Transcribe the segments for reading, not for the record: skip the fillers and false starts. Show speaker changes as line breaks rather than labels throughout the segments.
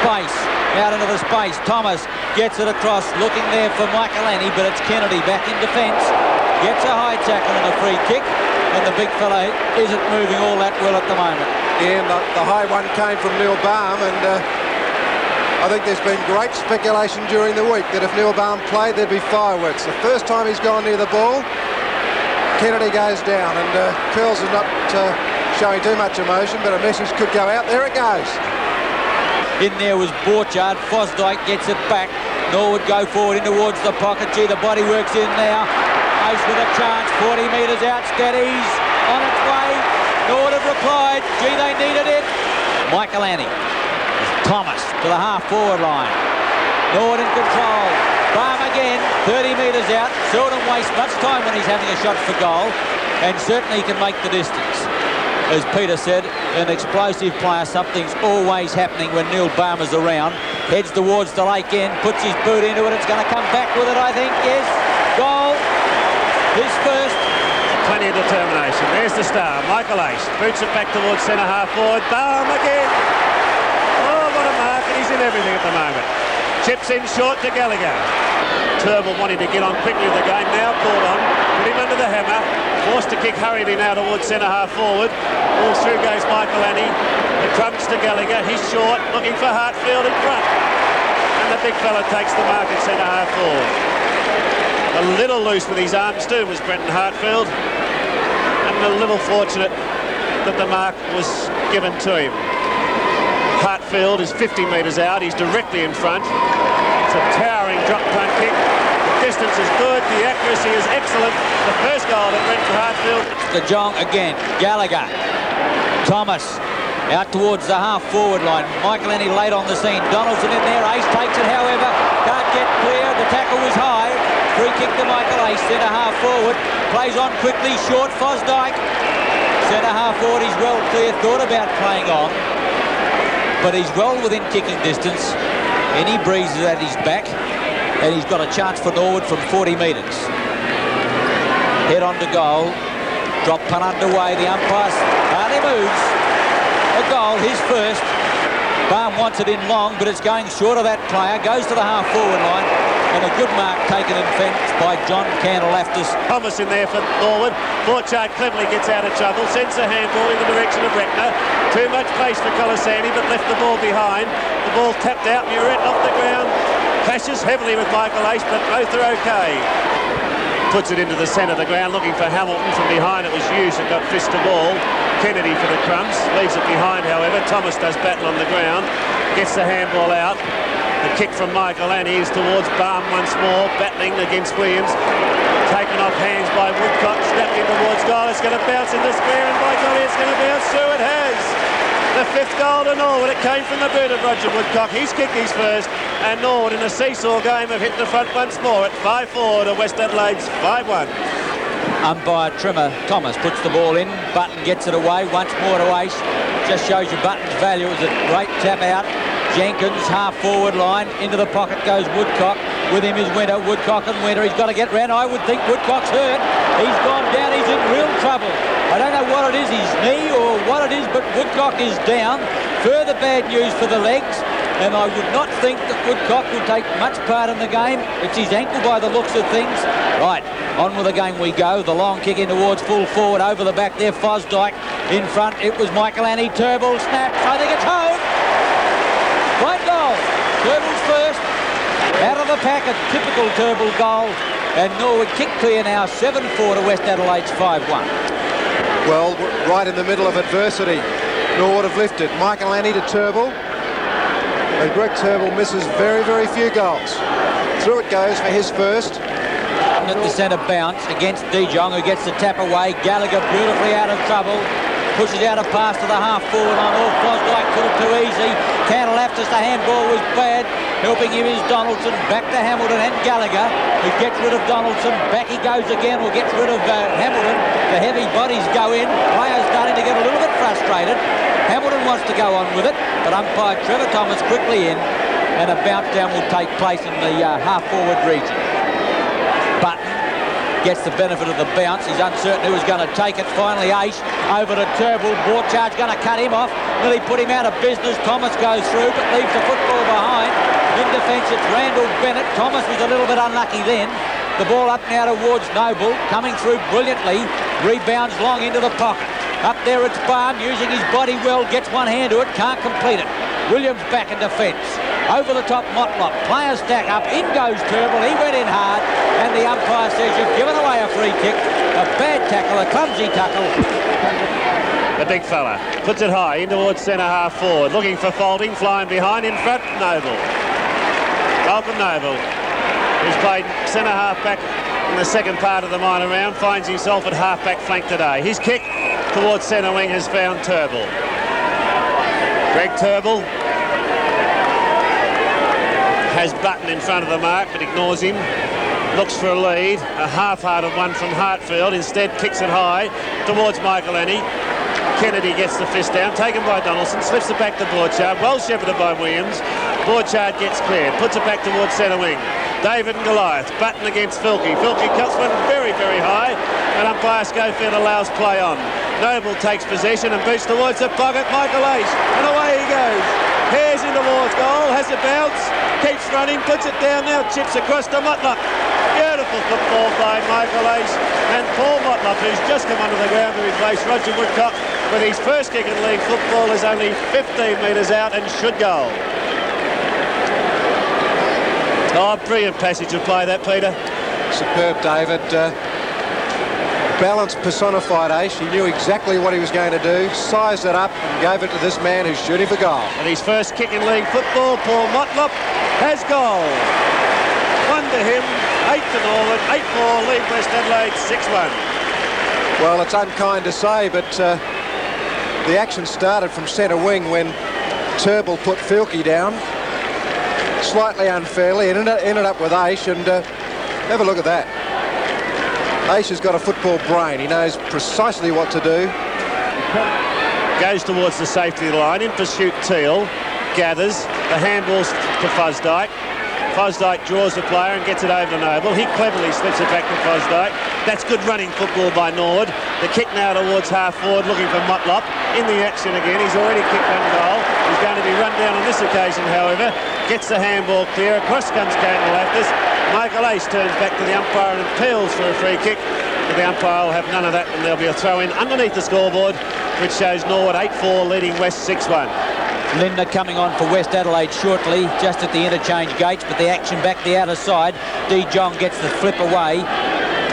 space. Out into the space. Thomas gets it across, looking there for Michaelani, but it's Kennedy back in defence. Gets a high tackle and a free kick, and the big fella isn't moving all that well at the moment.
Yeah, and the high one came from Neil Baum, and I think there's been great speculation during the week that if Neil Baum played, there'd be fireworks. The first time he's gone near the ball, Kennedy goes down, and Curls is not showing too much emotion, but a message could go out. There it goes.
In there was Borchard. Fosdyke gets it back. Norwood go forward in towards the pocket. Gee, the body works in now. Ace with a chance. 40 metres out. Steadies on its way. Norwood have replied. Gee, they needed it. Michaelani. Thomas to the half-forward line. Norwood in control. Baum again. 30 metres out. Seldom wastes much time when he's having a shot for goal. And certainly can make the distance. As Peter said, an explosive player, something's always happening when Neil Baum is around. Heads towards the lake end, puts his boot into it. It's going to come back with it, I think. Yes, goal. His first.
Plenty of determination. There's the star, Michael Ace. Boots it back towards centre half forward. Baum again. Oh, what a mark, and he's in everything at the moment. Chips in short to Gallagher. Turnbull wanting to get on quickly with the game, now called on. Put him under the hammer. Forced to kick hurriedly now towards centre half forward. All through goes Michaelani. The crunch to Gallagher. He's short, looking for Hartfield in front. And the big fella takes the mark at centre half forward. A little loose with his arms too was Brenton Hartfield. And a little fortunate that the mark was given to him. Hartfield is 50 metres out. He's directly in front. It's a towering drop punt kick. The distance is good. The accuracy is excellent. The first goal that went for Hartfield.
The Jong again. Gallagher. Thomas out towards the half-forward line. Michaelani late on the scene. Donaldson in there. Ace takes it, however. Can't get clear. The tackle was high. Free kick to Michael Ace. Centre half-forward. Plays on quickly. Short Fosdyke. Centre half-forward. He's well clear. Thought about playing on. But he's well within kicking distance. Any breezes at his back. And he's got a chance for Norwood from 40 metres. Head on to goal. Drop punt underway. The umpire hardly moves. A goal, his first. Baum wants it in long, but it's going short of that player. Goes to the half-forward line. And a good mark taken in fence by John Candleftis.
Thomas in there for Norwood. Borchard cleverly gets out of trouble. Sends a handball in the direction of Reckner. Too much pace for Colasani, but left the ball behind. The ball tapped out. Muret off the ground. Clashes heavily with Michael Ace, but both are okay. Puts it into the centre of the ground, looking for Hamilton. From behind it was Hughes that got fist to ball. Kennedy for the crumbs. Leaves it behind, however. Thomas does battle on the ground. Gets the handball out. The kick from Michaelani is towards Baum once more. Battling against Williams. Taken off hands by Woodcock. Snapped in towards goal. It's going to bounce in the square, and by golly, it's going to bounce through. It has. The fifth goal to Norwood. It came from the boot of Roger Woodcock. He's kicked his first, and Norwood in a seesaw game have hit the front once more at 5-4 to West Adelaide's 5-1.
Umpire Trimmer Thomas puts the ball in. Button gets it away once more to Ace. Just shows you Button's value. It was a great tap out. Jenkins, half-forward line. Into the pocket goes Woodcock. With him is Winter. Woodcock and Winter. He's got to get round. I would think Woodcock's hurt. He's gone down. He's in real trouble. I don't know what it is, his knee or what it is, but Woodcock is down. Further bad news for the legs. And I would not think that Woodcock will take much part in the game. It's his ankle by the looks of things. Right, on with the game we go. The long kick in towards full forward. Over the back there, Fosdyke in front. It was Michaelani. Turnbull snaps. I think it's home. Right goal. Turnbull's first. Out of the pack, a typical Turnbull goal. And Norwood kick clear now, 7-4 to West Adelaide's 5-1.
Well, right in the middle of adversity, Norwood have lifted. Michaelani to Turnbull. And Greg Turnbull misses very, very few goals. Through it goes for his first.
At the centre bounce against De Jong, who gets the tap away. Gallagher beautifully out of trouble. Pushes out a pass to the half-forward on all. Fosdyke took it too easy. Candleftis, the handball was bad. Helping him is Donaldson. Back to Hamilton and Gallagher, who gets rid of Donaldson. Back he goes again, or gets rid of Hamilton. The heavy bodies go in. Players starting to get a little bit frustrated. Hamilton wants to go on with it, but umpire Trevor Thomas quickly in, and a bounce down will take place in the half-forward region. Button gets the benefit of the bounce. He's uncertain who's going to take it. Finally, Ace over to Turnbull. Borchard's going to cut him off. Nearly put him out of business. Thomas goes through but leaves the football behind. In defence, it's Randall Bennett. Thomas was a little bit unlucky then. The ball up now towards Noble, coming through brilliantly. Rebounds long into the pocket. Up there it's Barham, using his body well, gets one hand to it, can't complete it. Williams back in defence. Over the top, Motlop. Players stack up. In goes Turnbull. He went in hard. And the umpire says you've given away a free kick. A bad tackle, a clumsy tackle.
The big fella puts it high in towards centre half forward. Looking for Faulding. Flying behind. In front, Noble. Malcolm Noble, who's played centre half back in the second part of the minor round, finds himself at half back flank today. His kick towards centre wing has found Turnbull. Greg Turnbull has Button in front of the mark but ignores him. Looks for a lead. A half-hearted one from Hartfield. Instead kicks it high towards Michael Annie. Kennedy gets the fist down, taken by Donaldson, slips it back to Borchard, well shepherded by Williams. Borchard gets clear, puts it back towards centre wing. David and Goliath, Button against Filkey. Filkey cuts one very, very high, and umpire Schofield allows play on. Noble takes possession and boots towards the pocket. Michael Ace, and away he goes. Hares in towards goal, has a bounce, keeps running, puts it down now, chips across to Motlop. Beautiful football by Michael Ace, and Paul Motlop, who's just come under the ground to replace Roger Woodcock with his first kick in league football, is only 15 metres out and should go. Oh, brilliant passage of play that, Peter.
Superb, David. Balance personified, Ace. He knew exactly what he was going to do, sized it up and gave it to this man who's shooting for goal.
And his first kick in league football, Paul Motlop, has goal. 1 to him, 8 to Norwood, 8-4, lead West Adelaide, 6-1.
Well, it's unkind to say, but the action started from centre wing when Turnbull put Filkey down. Slightly unfairly, and ended up with Ace, and have a look at that. Ace has got a football brain. He knows precisely what to do.
Goes towards the safety line, in pursuit Teal, gathers, the handball's to Fosdyke. Fosdyke draws the player and gets it over to Noble. He cleverly slips it back to Fosdyke. That's good running football by Norwood. The kick now towards half forward, looking for Motlop. In the action again, he's already kicked one goal. He's going to be run down on this occasion, however. Gets the handball clear. Across comes Campbell Laftis. Michael Ace turns back to the umpire and appeals for a free kick. But the umpire will have none of that, and there'll be a throw-in underneath the scoreboard, which shows Norwood 8-4 leading West 6-1.
Lindner coming on for West Adelaide shortly, just at the interchange gates, but the action back the outer side. De Jong gets the flip away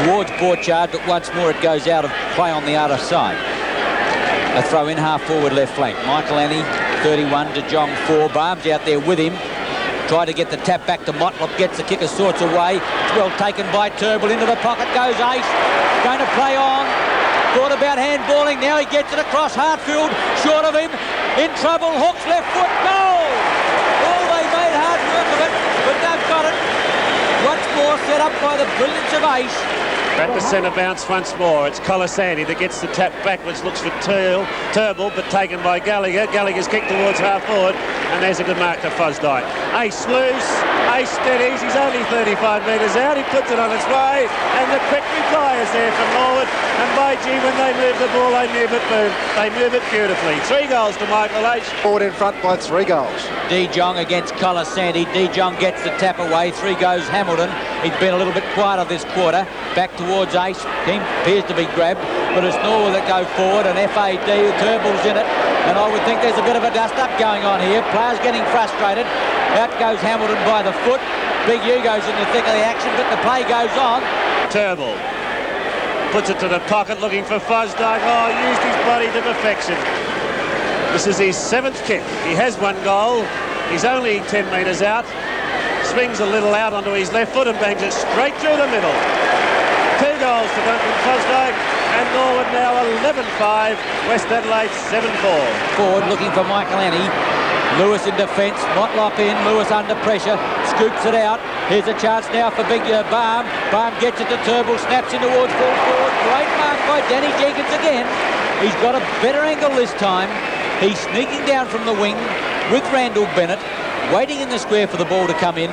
towards Borchard, but once more it goes out of play on the outer side. A throw in half forward left flank. Michael Annie, 31, De Jong 4. Barnes out there with him. Try to get the tap back to Motlop, gets the kicker, sorts away. It's well taken by Turnbull. Into the pocket goes Ace. Going to play on. Thought about handballing. Now he gets it across. Hartfield short of him. In trouble. Hooks left foot. Goal! Oh, they made hard work of it, but they've got it. Once more set up by the brilliance of Ace.
Back to centre bounce once more. It's Colasanti that gets the tap backwards, looks for Turnbull, but taken by Gallagher. Gallagher's kicked towards half forward, and there's a good mark to Fosdyke. Ace loose, Ace steadies, he's only 35 metres out, he puts it on its way, and the quick reply is there from Norwood, and by gee, when they move the ball, they move it beautifully. 3 goals to Michael Ace.
Forward in front by 3 goals.
De Jong against Colasanti. De Jong gets the tap away. 3 goes Hamilton. He's been a little bit quieter this quarter. Back towards Ace. Team appears to be grabbed, but it's Norwood that go forward, and FAD, Turnbull's in it, and I would think there's a bit of a dust-up going on here. Players getting frustrated. Out goes Hamilton by the foot. Big Hugo's in the thick of the action, but the play goes on.
Turnbull puts it to the pocket, looking for Fosdyke. Oh, used his body to perfection. This is his 7th kick. He has 1 goal. He's only 10 metres out. Swings a little out onto his left foot and bangs it straight through the middle. 2 goals to Duncan Fosdyke, and Norwood now 11-5. West Adelaide 7-4.
Forward looking for Michael Annie. Lewis in defence. Motlop in. Lewis under pressure. Scoops it out. Here's a chance now for big Barham. Barham gets it to Turnbull. Snaps in towards full forward. Great mark by Danny Jenkins again. He's got a better angle this time. He's sneaking down from the wing with Randall Bennett, waiting in the square for the ball to come in,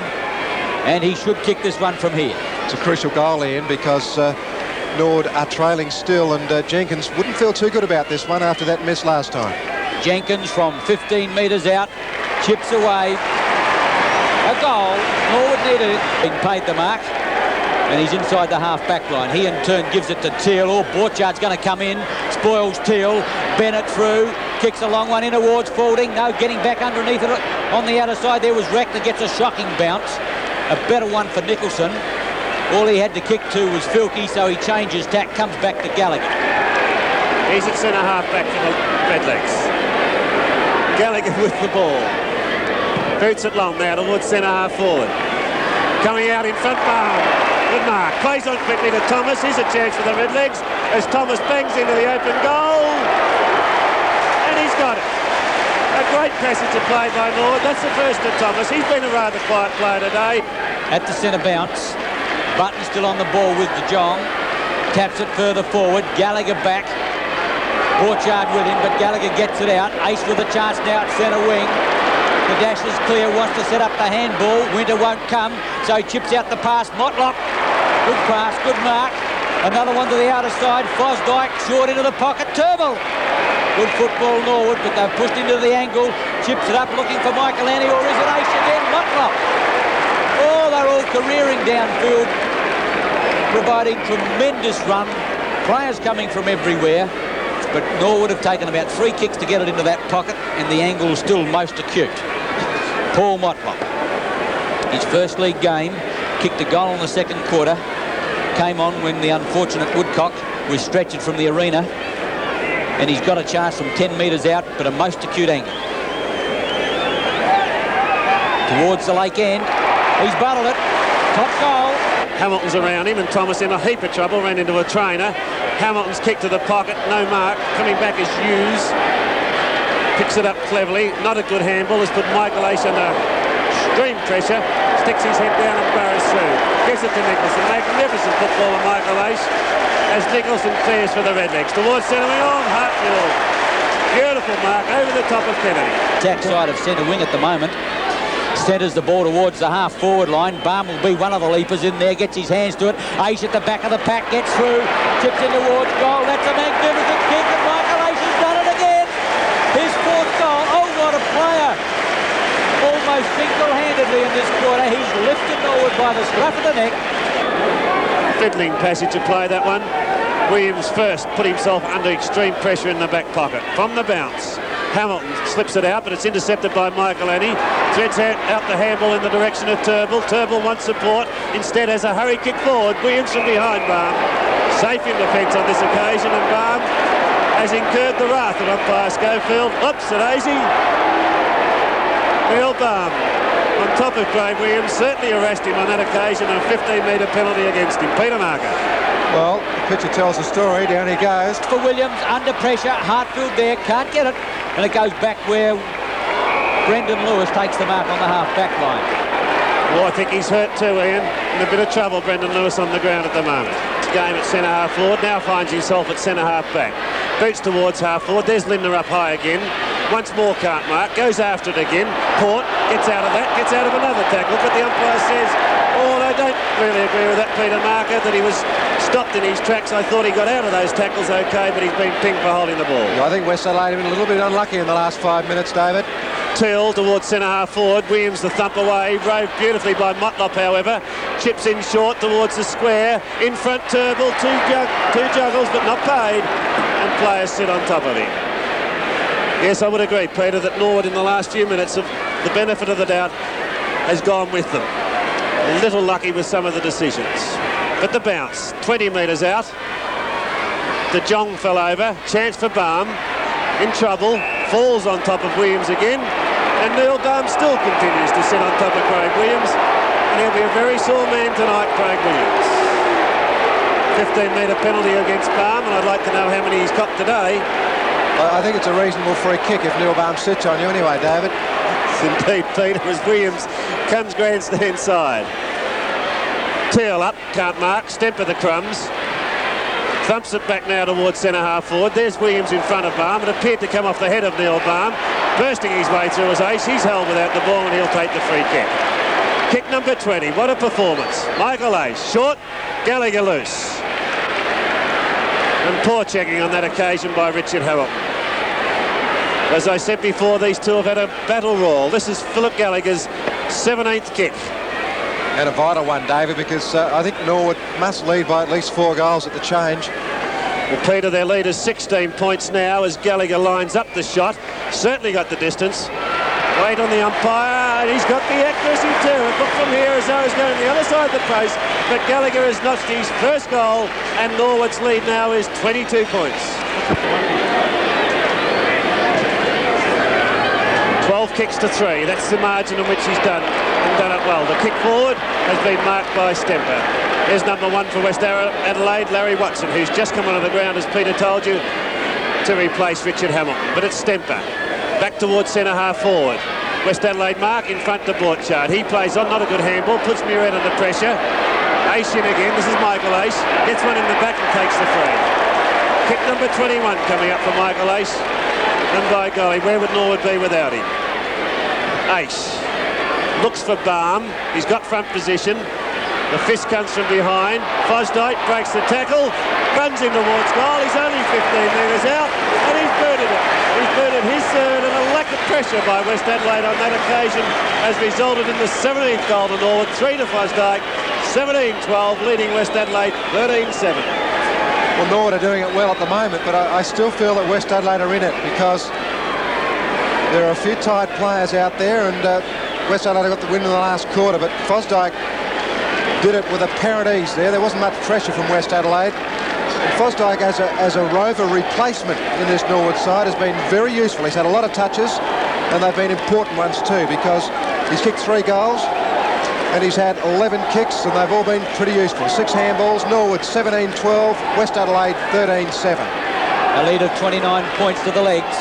and he should kick this one from here.
It's a crucial goal, Ian, because Norwood are trailing still, and Jenkins wouldn't feel too good about this one after that miss last time.
Jenkins from 15 metres out, chips away. A goal. Norwood needed it. Being paid the mark. And he's inside the half-back line. He in turn gives it to Teal. Oh, Borchard's going to come in. Spoils Teal. Bennett through. Kicks a long one in towards Faulding. No, getting back underneath it on the outer side. There was Reckler, gets a shocking bounce. A better one for Nicholson. All he had to kick to was Filkey, so he changes tack, comes back to Gallagher.
He's at centre-half back for the Redlegs. Gallagher with the ball. Boots it long now towards centre-half forward. Coming out in front, Barham. Good mark. Plays on quickly to Thomas. Here's a chance for the Redlegs as Thomas bangs into the open goal. And he's got it. A great passage of play by Norwood. That's the first to Thomas. He's been a rather quiet player today.
At the centre bounce. Button still on the ball with De Jong. Taps it further forward. Gallagher back. Borchard with him, but Gallagher gets it out. Ace with a chance now at centre wing. The dash is clear, wants to set up the handball. Winter won't come, so he chips out the pass. Motlop, good pass, good mark. Another one to the outer side. Fosdyke, short into the pocket. Turnbull. Good football, Norwood, but they've pushed into the angle. Chips it up, looking for Michael Annie, or is it Ace again? Motlop. Oh, they're all careering downfield, providing tremendous run. Players coming from everywhere. But Norwood have taken about 3 kicks to get it into that pocket, and the angle is still most acute. Paul Motlop, his first league game, kicked a goal in the second quarter, came on when the unfortunate Woodcock was stretched from the arena, and he's got a chance from 10 metres out, but a most acute angle. Towards the lake end, he's buttled it, top goal.
Hamilton's around him, and Thomas in a heap of trouble, ran into a trainer. Hamilton's kick to the pocket, no mark. Coming back is Hughes. Picks it up cleverly. Not a good handball. Has put Michael Ace under extreme pressure. Sticks his head down and burrows through. Gives it to Nicholson. Magnificent footballer, Michael Ace. As Nicholson clears for the Redlegs. Towards centre wing on Hartfield. Beautiful mark over the top of Kennedy.
Attack side of centre wing at the moment. Centres the ball towards the half-forward line. Barham will be one of the leapers in there, gets his hands to it. Ace at the back of the pack, gets through, tips in towards goal. That's a magnificent kick, and Michael Ace has done it again. His 4th goal. Oh, what a player. Almost single-handedly in this quarter. He's lifted Norwood by the scruff of the neck.
Fiddling passage of play, that one. Williams first put himself under extreme pressure in the back pocket. From the bounce, Hamilton slips it out, but it's intercepted by Michael Annie. Threads out the handball in the direction of Turnbull. Turnbull wants support. Instead has a hurry kick forward. Williams from behind Barham. Safe in defence on this occasion, and Barham has incurred the wrath of umpire Schofield. Oops, a daisy. Neil Barham on top of Craig Williams. Certainly harassed him on that occasion, and a 15-metre penalty against him. Peter Marker.
Well, the picture tells the story. Down he goes.
For Williams, under pressure. Hartfield there, can't get it. And it goes back where Brendan Lewis takes the mark on the half-back line.
Well, I think he's hurt too, Ian. In a bit of trouble, Brendan Lewis on the ground at the moment. Game at centre-half forward, now finds himself at centre-half back. Boots towards half-forward, there's Lindner up high again. Once more can't mark, goes after it again. Port gets out of that, gets out of another tackle, but the umpire says, oh, I don't really agree with that, Peter Marker, that he was stopped in his tracks. I thought he got out of those tackles okay, but he's been pinged for holding the ball.
Yeah, I think West Adelaide have been a little bit unlucky in the last 5 minutes, David.
Till towards centre-half forward. Williams the thump away. Rode beautifully by Motlop, however. Chips in short towards the square. In front, Turnbull. Two juggles, but not paid. And players sit on top of him. Yes, I would agree, Peter, that Norwood in the last few minutes of the benefit of the doubt has gone with them. A little lucky with some of the decisions. But the bounce, 20 metres out. De Jong fell over. Chance for Barham. In trouble. Falls on top of Williams again, and Neil Barham still continues to sit on top of Craig Williams, and he'll be a very sore man tonight, Craig Williams. 15-metre penalty against Barham, and I'd like to know how many he's copped today.
I think it's a reasonable free kick if Neil Barham sits on you anyway, David.
It's indeed, Peter, as Williams comes grandstand side. Teal up, can't mark, Stemper the crumbs. Thumps it back now towards centre-half forward. There's Williams in front of Barham. It appeared to come off the head of Neil Barham. Bursting his way through as Ace. He's held without the ball, and he'll take the free kick. Kick number 20. What a performance. Michael Ace. Short. Gallagher loose. And poor checking on that occasion by Richard Hamilton. As I said before, these two have had a battle royal. This is Philip Gallagher's 17th kick.
And a vital one, David, because I think Norwood must lead by at least 4 goals at the change.
Well, Peter, their lead is 16 points now as Gallagher lines up the shot. Certainly got the distance. Wait on the umpire, and he's got the accuracy too. It looked from here as though he's going to the other side of the post, but Gallagher has notched his first goal, and Norwood's lead now is 22 points. 12 kicks to 3. That's the margin in which he's done it well. The kick forward has been marked by Stemper. Here's number 1 for West Adelaide, Larry Watson, who's just come onto the ground, as Peter told you, to replace Richard Hamilton. But it's Stemper. Back towards centre half forward. West Adelaide mark in front to Borchardt. He plays on, not a good handball, puts Muret under pressure. Ace in again. This is Michael Ace. Gets one in the back and takes the free. Kick number 21 coming up for Michael Ace. And by golly, where would Norwood be without him? Ace looks for Baum. He's got front position. The fist comes from behind. Fosdyke breaks the tackle, runs in towards goal. He's only 15 metres out, and he's booted it. He's booted his third, and a lack of pressure by West Adelaide on that occasion has resulted in the 17th goal to Norwood. 3 to Fosdyke, 17-12, leading West Adelaide 13-7.
Well, Norwood are doing it well at the moment, but I still feel that West Adelaide are in it because there are a few tight players out there, and West Adelaide got the win in the last quarter, but Fosdyke did it with apparent ease there. There wasn't much pressure from West Adelaide. And Fosdyke as a rover replacement in this Norwood side has been very useful. He's had a lot of touches, and they've been important ones too, because he's kicked 3 goals and he's had 11 kicks, and they've all been pretty useful. 6 handballs. Norwood 17-12, West Adelaide 13-7.
A lead of 29 points to the legs.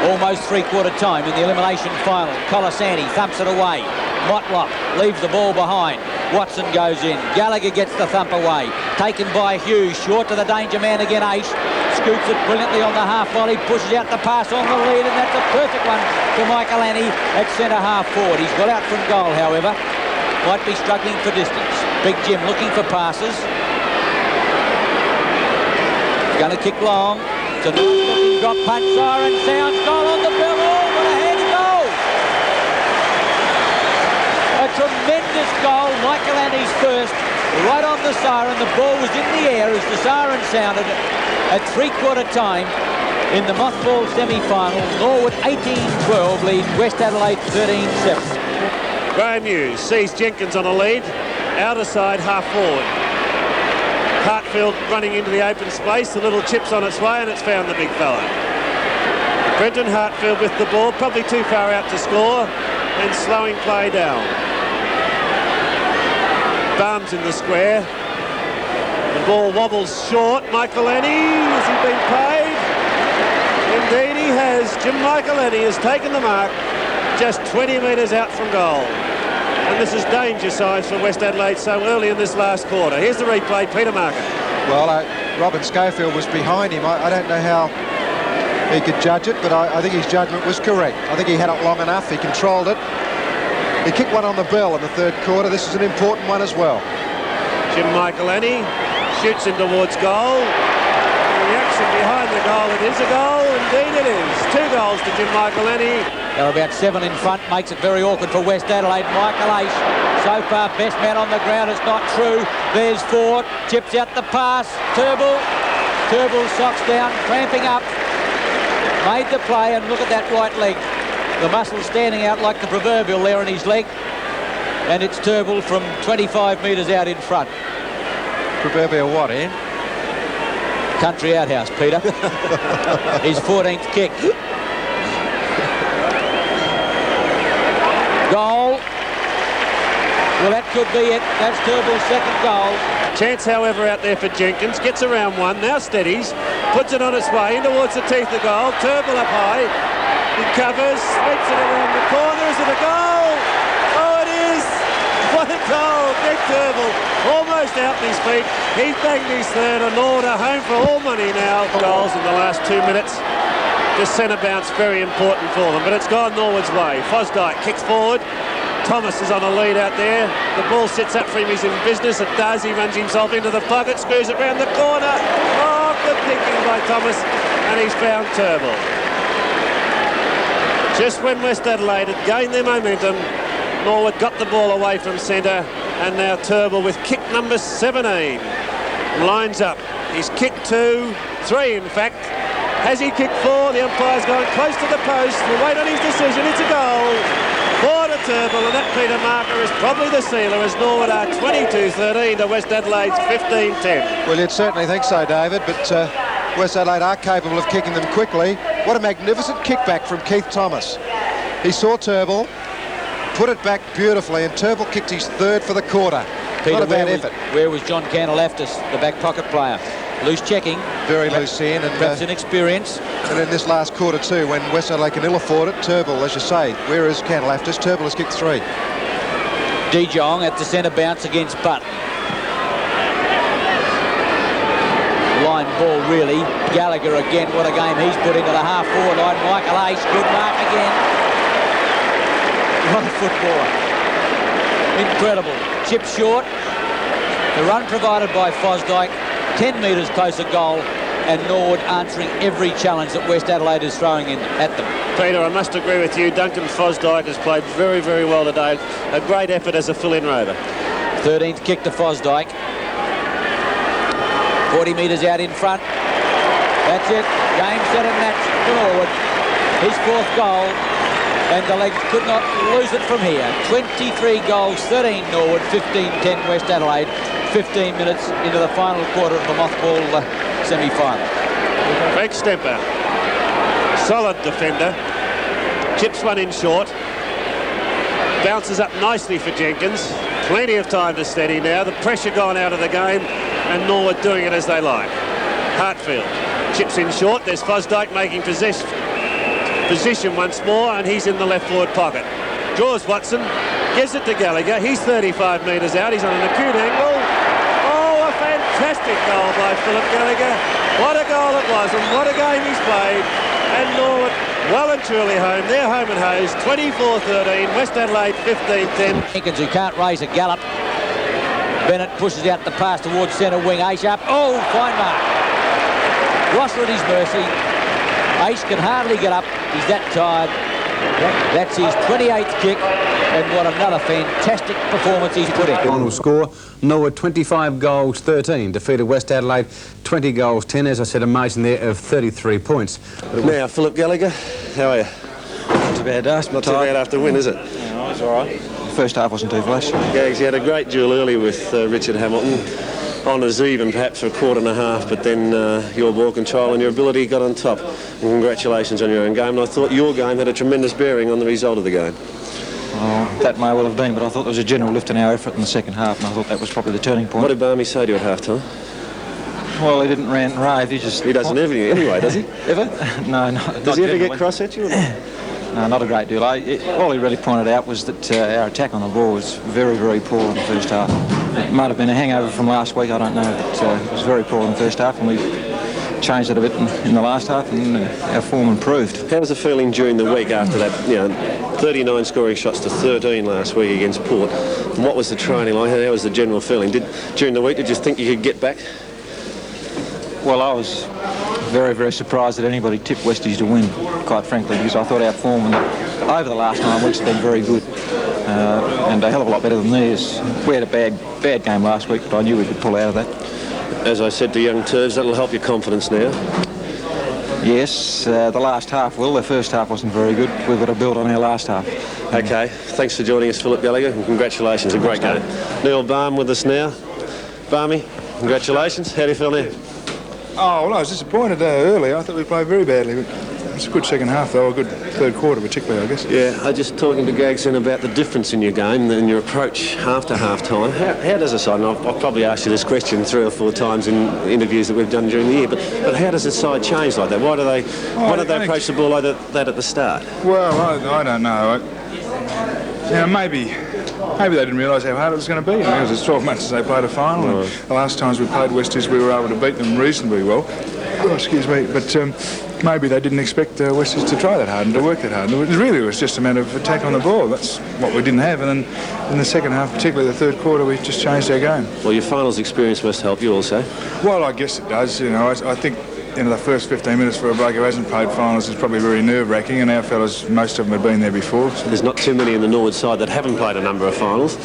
Almost 3/4 time in the elimination final. Colasanti thumps it away. Motlop leaves the ball behind. Watson goes in. Gallagher gets the thump away. Taken by Hughes. Short to the danger man again, Ace. Scoops it brilliantly on the half volley. Pushes out the pass on the lead, and that's a perfect one to Michael Annie at centre half forward. He's got out from goal, however. Might be struggling for distance. Big Jim looking for passes. Going to kick long. It's a nice looking drop punch. Siren sounds. Goal on the bell. Oh, what a handy goal. A tremendous goal. Michael Annie's first. Right on the siren. The ball was in the air as the siren sounded at 3/4 time in the mothball semi-final. Norwood 18-12 lead West Adelaide 13-7.
Graham Hughes sees Jenkins on a lead. Outer side half forward. Hartfield running into the open space. The little chip's on its way, and it's found the big fella. Brenton Hartfield with the ball, probably too far out to score, and slowing play down. Barnes in the square. The ball wobbles short. Michael Annie, has he been paid? Indeed he has. Jim Michael Annie has taken the mark just 20 metres out from goal. And this is danger size for West Adelaide so early in this last quarter. Here's the replay, Peter Marker.
Well, Robin Schofield was behind him. I don't know how he could judge it, but I think his judgment was correct. I think he had it long enough. He controlled it. He kicked one on the bell in the 3rd quarter. This is an important one as well.
Jim Michael Annie shoots in towards goal. The reaction behind the goal, it is a goal. Indeed it is. 2 goals to Jim Michael Annie.
They're about 7 in front, makes it very awkward for West Adelaide. Michael Ace, so far best man on the ground. It's not true. There's Ford, chips out the pass. Turnbull socks down, cramping up. Made the play, and look at that right leg. The muscle standing out like the proverbial there in his leg. And it's Turnbull from 25 metres out in front.
Proverbial what, eh?
Country outhouse, Peter. His 14th kick. Goal. Well, that could be it. That's Turnbull's 2nd goal.
Chance, however, out there for Jenkins. Gets around one. Now steadies. Puts it on its way in towards the teeth of goal. Turnbull up high. He covers. Sweeps it around the corner. Is it a goal? Oh, it is. What a goal. Greg Turnbull almost out on his feet. He's banged his 3rd, and Norwood are home for all money now. Goals in the last 2 minutes. This centre bounce very important for them, but it's gone Norwood's way. Fosdyke kicks forward. Thomas is on a lead out there. The ball sits up for him. He's in business. It does. He runs himself into the pocket, screws it round the corner. Oh, good thinking by Thomas, and he's found Turnbull. Just when West Adelaide had gained their momentum, Norwood got the ball away from centre, and now Turnbull with kick number 17. Lines up. He's kicked 2, 3 in fact. Has he kicked 4? The umpire's going close to the post. We'll wait on his decision. It's a goal. 4 to Turnbull, and that Peter Marker is probably the sealer as Norwood are 22-13 to West Adelaide's 15-10.
Well, you'd certainly think so, David, but West Adelaide are capable of kicking them quickly. What a magnificent kickback from Keith Thomas. He saw Turnbull, put it back beautifully, and Turnbull kicked his 3rd for the quarter.
Peter,
not a bad effort.
Where was John Canalaftis, the back pocket player? Loose checking.
Very loose in. And
perhaps inexperience.
And in this last quarter too, when West Adelaide can ill afford it, Turnbull, as you say, where is Canalaftis? Turnbull has kicked 3.
De Jong at the centre bounce against Button. Line ball really. Gallagher again, what a game he's put into the half-forward line. Michael Ace, good mark again. What a footballer. Incredible. Chip short. The run provided by Fosdyke. 10 metres closer goal, and Norwood answering every challenge that West Adelaide is throwing in at them.
Peter, I must agree with you. Duncan Fosdyke has played very, very well today. A great effort as a fill-in rover.
13th kick to Fosdyke. 40 metres out in front. That's it. Game, set and match for Norwood. His 4th goal, and the legs could not lose it from here. 23 goals, 13 Norwood, 15-10 West Adelaide. 15 minutes into the final quarter of the mothball semi-final.
Greg Stemper, solid defender, chips one in short, bounces up nicely for Jenkins, plenty of time to steady now, the pressure gone out of the game, and Norwood doing it as they like. Hartfield chips in short, there's Fosdyke making position once more, and he's in the left forward pocket. Draws Watson, gives it to Gallagher, he's 35 metres out, he's on an acute angle. Fantastic goal by Philip Gallagher. What a goal it was, and what a game he's played. And Norwood well and truly home. They're home and hose, 24-13. West Adelaide 15-10.
Jenkins, who can't raise a gallop. Bennett pushes out the pass towards centre wing. Ace up. Oh, fine mark. Rosser at his mercy. Ace can hardly get up. He's that tired. That's his 28th kick. And what another fantastic performance he's put in.
Final score, Norwood 25 goals, 13. Defeated West Adelaide 20 goals, 10. As I said, a margin there of 33 points.
Now, Philip Gallagher, how are you?
Not too bad, Dust.
Not too bad after the win, is it?
No, it's all right. The first half wasn't too flash.
Gags, you had a great duel early with Richard Hamilton. Honours even perhaps for a quarter and a half, but then your ball control and your ability got on top. And congratulations on your own game. And I thought your game had a tremendous bearing on the result of the game.
Oh, that may well have been, but I thought there was a general lift in our effort in the second half, and I thought that was probably the turning point.
What did Barmy say to you at half-time?
Well, he didn't rant and rave. He
doesn't anyway, does he?
Ever? No.
Does he ever get cross at you? Or not?
No, not a great deal. All he really pointed out was that our attack on the ball was very, very poor in the first half. It might have been a hangover from last week, I don't know, but it was very poor in the first half, and we changed it a bit in the last half, and our form improved.
How was the feeling during the week after that, 39 scoring shots to 13 last week against Port? And what was the training like? How was the general feeling? During the week, did you think you could get back?
Well, I was very, very surprised that anybody tipped Westies to win, quite frankly, because I thought our form over the last 9 weeks has been very good, and a hell of a lot better than theirs. We had a bad game last week, but I knew we could pull out of that.
As I said to young Turves, that'll help your confidence now.
Yes, the last half will. The first half wasn't very good. We've got to build on our last half.
OK, thanks for joining us, Philip Gallagher, and congratulations. A great game. Neil Balme with us now. Barmy, congratulations. How do you feel now?
Oh, well, I was disappointed early. I thought we played very badly. It was a good second half, though, a good third quarter particularly, I guess.
Yeah, I just talking to Gags then about the difference in your game and your approach after half-time. How does a side, and I've probably asked you this question 3 or 4 times in interviews that we've done during the year, but how does a side change like that? Why do they approach the ball like that at the start?
Well, I don't know. Maybe they didn't realise how hard it was going to be. It was 12 months since they played a final, and the last times we played Westies, we were able to beat them reasonably well. Oh, excuse me, but maybe they didn't expect Westies to try that hard and to work that hard. It really was just a matter of attack on the ball. That's what we didn't have, and then in the second half, particularly the third quarter, we just changed our game.
Well, your finals experience must help you also.
Well, I guess it does. I think the first 15 minutes for a bloke who hasn't played finals is probably very nerve-wracking, and our fellas, most of them had been there before. So.
There's not too many in the Norwood side that haven't played a number of finals.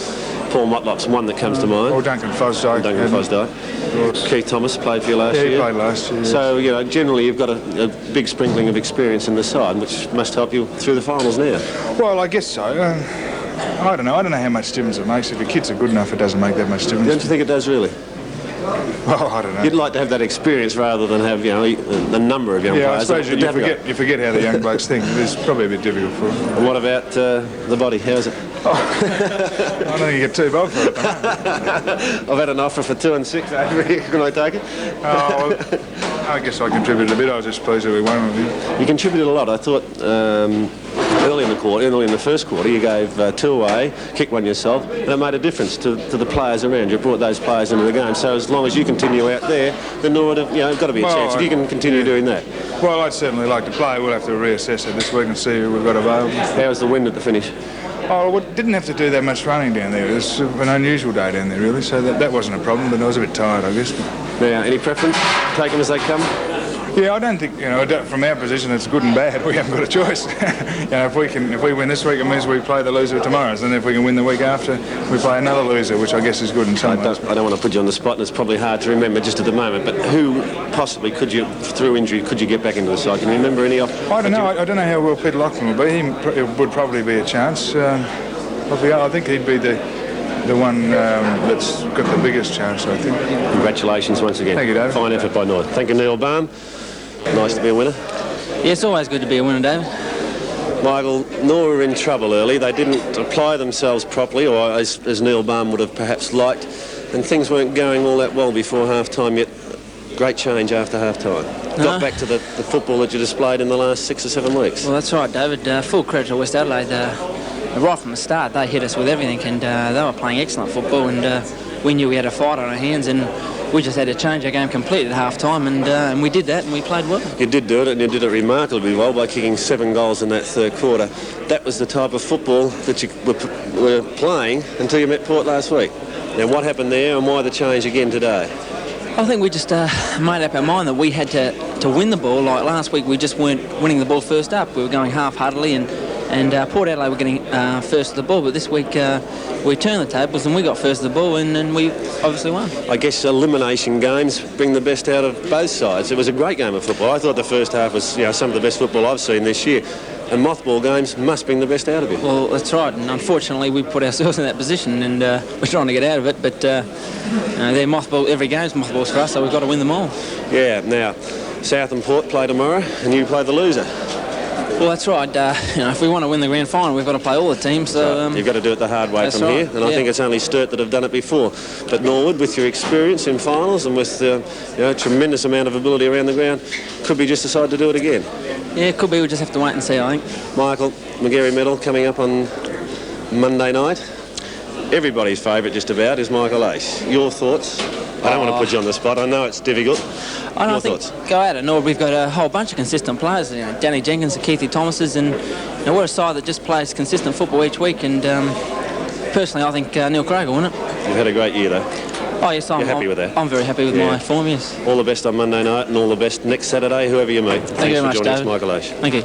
Paul Motlop's one that comes to mind.
Or Duncan Fosdyke.
Keith Thomas played for you last year.
He played last year.
So, you know, generally you've got a big sprinkling of experience in the side, which must help you through the finals now.
Well, I guess so. I don't know. I don't know how much difference it makes. If your kids are good enough, it doesn't make that much difference.
Don't you think it does, really?
Well, I don't know.
You'd like to have that experience rather than have, you know, the number of young players.
Yeah, I suppose you forget how the young blokes think. It's probably a bit difficult for them.
And what about the body? How's it?
I don't think you get too bob for it.
I've had an offer for 2 and 6. Can I take it?
Oh, well, I guess I contributed a bit. I was just pleased that we won with you.
You contributed a lot. I thought early in the first quarter, you gave 2 away, kicked 1 yourself, and it made a difference to the players around. You brought those players into the game. So as long as you continue out there, then Norwood have, got to be a chance if you can continue doing that.
Well, I'd certainly like to play. We'll have to reassess it this week and see who we've got available.
How was the wind at the finish?
Oh, we didn't have to do that much running down there. It was an unusual day down there, really, so that wasn't a problem, but I was a bit tired, I guess.
Now, any preference? Take them as they come?
Yeah, I don't think, from our position, it's good and bad. We haven't got a choice. If we win this week, it means we play the loser tomorrow. And if we can win the week after, we play another loser, which I guess is good in some ways.
I don't want to put you on the spot, and it's probably hard to remember just at the moment, but who possibly through injury, could you get back into the side? Can you remember any off?
I don't know. I don't know how well Peter Lachlan will be. He would probably be a chance. I think he'd be the one that's got the biggest chance, I think.
Congratulations once again.
Thank you, David.
Fine effort by Norwood. Thank you, Neil Baum. Nice to be a winner.
Yeah, it's always good to be a winner, David.
Michael, Norwood were in trouble early. They didn't apply themselves properly, or as Neil Baum would have perhaps liked, and things weren't going all that well before half-time yet. Great change after half-time. Got back to the football that you displayed in the last 6 or 7 weeks.
Well, that's right, David. Full credit to West Adelaide. Right from the start, they hit us with everything, and they were playing excellent football, and we knew we had a fight on our hands, and we just had to change our game completely at half-time, and we did that, and we played well.
You did do it, and you did it remarkably well by kicking 7 goals in that third quarter. That was the type of football that you were playing until you met Port last week. Now, what happened there, and why the change again today?
I think we just made up our mind that we had to win the ball. Like last week, we just weren't winning the ball first up. We were going half-heartedly, and Port Adelaide were getting first of the ball, but this week we turned the tables and we got first of the ball, and we obviously won.
I guess elimination games bring the best out of both sides. It was a great game of football. I thought the first half was some of the best football I've seen this year, and mothball games must bring the best out of you.
Well, that's right, and unfortunately we put ourselves in that position, and we're trying to get out of it, but they're mothball. Every game's mothballs for us, so we've got to win them all.
Yeah, now South and Port play tomorrow, and you play the loser.
Well, that's right. If we want to win the grand final, we've got to play all the teams. So
you've got to do it the hard way from here, and I think it's only Sturt that have done it before. But Norwood, with your experience in finals and with a tremendous amount of ability around the ground, could be just decide to do it again.
Yeah, it could be. We'll just have to wait and see, I think.
Michael, McGarry Medal coming up on Monday night. Everybody's favourite just about is Michael Ace. Your thoughts? I don't want to put you on the spot. I know it's difficult.
I don't think go out at Norwood. We've got a whole bunch of consistent players. Danny Jenkins, the Keithy Thomases, and we're a side that just plays consistent football each week. And personally, I think Neil Craig will win it.
You've had a great year, though.
Oh yes, I'm
happy with that.
I'm very happy with my form. Yes.
All the best on Monday night, and all the best next Saturday, whoever you meet.
Thank you very much,
for joining us,
David.
Michael Ace.
Thank you.